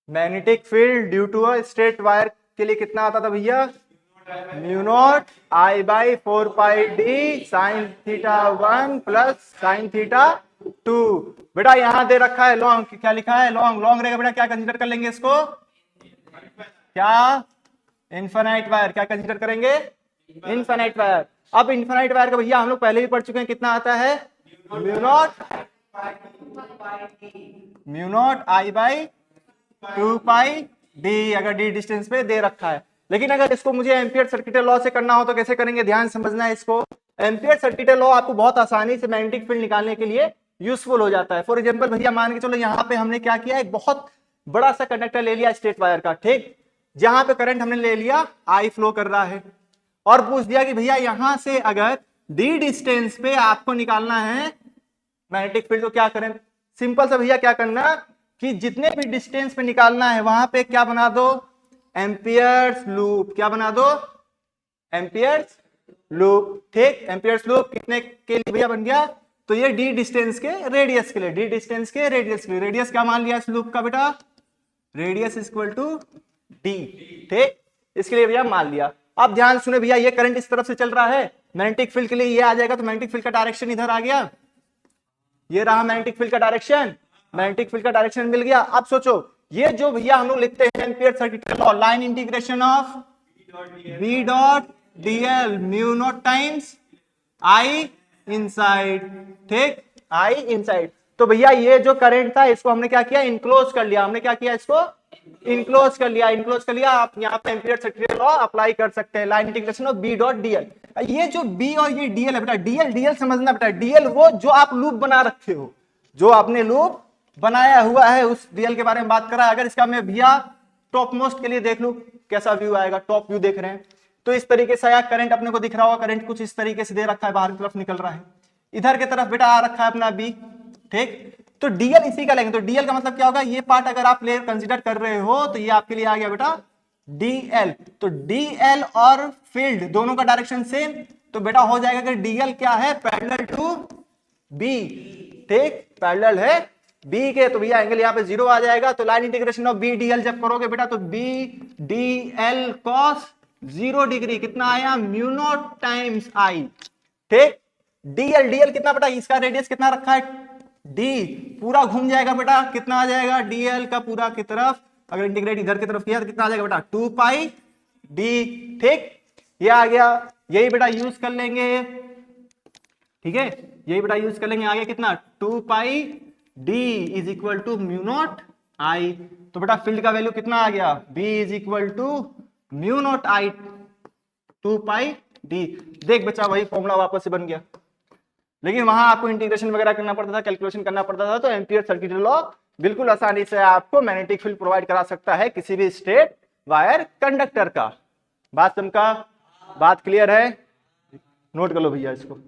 Magnetic field due to a straight wire के लिए कितना आता था भैया, mu not I by 4 pi d sine theta 1 plus sine theta 2। बेटा यहां दे रखा है लॉन्ग, क्या लिखा है, लॉन्ग। लॉन्ग रहेगा बेटा क्या कंसीडर कर लेंगे इसको, क्या, इनफाइनाइट वायर। क्या कंसीडर करेंगे, इनफाइनाइट वायर। अब इनफाइनाइट वायर का भैया हम लोग पहले भी पढ़ चुके हैं, कितना आता है, mu naught I by 2 pi D, अगर डी डिस्टेंस पे दे रखा है। लेकिन अगर इसको मुझे एम्पियर सर्किट लॉ से करना हो तो कैसे करेंगे, ध्यान समझना है इसको। एम्पियर सर्किट लॉ आपको बहुत आसानी से मैग्नेटिक फील्ड निकालने के लिए यूजफुल हो जाता है। फॉर एग्जांपल भैया मान के चलो यहाँ पे हमने क्या किया, एक बहुत बड़ा सा कंडक्टर ले लिया स्ट्रेट वायर का, ठीक, जहां पे करंट हमने ले लिया आई फ्लो कर रहा है, और पूछ दिया कि भैया यहां से अगर डी डिस्टेंस पे आपको निकालना है मैग्नेटिक फील्ड, तो क्या करें। सिंपल सा भैया क्या करना कि जितने भी डिस्टेंस पे निकालना है वहां पे क्या बना दो, एम्पियर्स लूप। क्या बना दो, एम्पियर्स लूप, ठीक। एम्पियर्स लूप कितने के लिए भैया बन गया, तो ये डी डिस्टेंस के रेडियस के लिए, डी डिस्टेंस के रेडियस के लिए। रेडियस क्या मान लिया इस लूप का बेटा, रेडियस इक्वल टू डी, ठीक, इसके लिए भैया मान लिया। अब ध्यान सुने भैया, ये करंट इस तरफ से चल रहा है, मैग्नेटिक फील्ड के लिए ये आ जाएगा, तो मैग्नेटिक फील्ड का डायरेक्शन इधर आ गया, ये रहा मैग्नेटिक फील्ड का डायरेक्शन, मैग्नेटिक फील्ड का डायरेक्शन मिल गया। अब सोचो ये जो भैया हम लोग लिखते हैं ampere circuit law, line integration of B dot dl mu naught times I inside, ठीक, आई इनसाइड। तो भैया ये जो करंट था इसको हमने क्या किया, इनक्लोज कर लिया। हमने क्या किया, इसको इनक्लोज कर लिया, इनक्लोज कर लिया। आप यहाँ पे एम्पियर सर्किट लॉ अप्लाई कर सकते हैं, line integration of B dot dl. ये जो बी और ये डीएल है बेटा, डीएल डीएल समझना बेटा, डीएल वो जो आप लूप बना रखे हो, जो आपने लूप बनाया हुआ है उस डीएल के बारे में बात कर रहा है। अगर इसका मैं भैया टॉप मोस्ट के लिए देख लू कैसा व्यू आएगा, टॉप व्यू देख रहे हैं तो इस तरीके से आया, करंट अपने को दिख रहा होगा, करंट कुछ इस तरीके से दे रखा है, बाहर की तरफ निकल रहा है, इधर की तरफ बेटा आ रखा है अपना बी, ठीक। तो डीएल इसी का लेंगे, तो डीएल का मतलब क्या होगा, ये पार्ट अगर आप लेयर कंसीडर कर रहे हो तो ये आपके लिए आ गया बेटा डीएल। तो डीएल और फील्ड दोनों का डायरेक्शन सेम, तो बेटा हो जाएगा कि डीएल क्या है, पैरेलल टू बी, ठीक, पैरेलल है बी के, तो भैया एंगल यहाँ पे 0 आ जाएगा। तो line integration of B dl जब करोगे बेटा तो बी डीएल कॉस 0 डिग्री कितना आया, म्यू नॉट टाइम्स आई, ठीक। डीएल डीएल कितना बेटा, इसका रेडियस कितना रखा है डी, पूरा घूम जाएगा बेटा, कितना आ जाएगा डीएल का पूरा की तरफ, अगर इंटीग्रेट इधर की तरफ किया तो कितना आ जाएगा बेटा 2 पाई डी, ठीक। ये आ गया, यही बेटा यूज कर लेंगे, ठीक है, यही बेटा यूज कर लेंगे। आगे कितना 2 pi D is equal to mu not I, तो बेटा फील्ड का वैल्यू कितना आ गया, B is equal to mu not I 2 pi D. देख बच्चा वही फॉर्मूला वापस से बन गया, लेकिन वहां आपको इंटीग्रेशन वगैरह करना पड़ता था, कैलकुलेशन करना पड़ता था। तो एम्पियर सर्किट लॉ बिल्कुल आसानी से आपको मैग्नेटिक फील्ड प्रोवाइड करा सकता है किसी भी स्ट्रेट वायर कंडक्टर का। बात समझा, बात क्लियर है, नोट कर लो भैया इसको।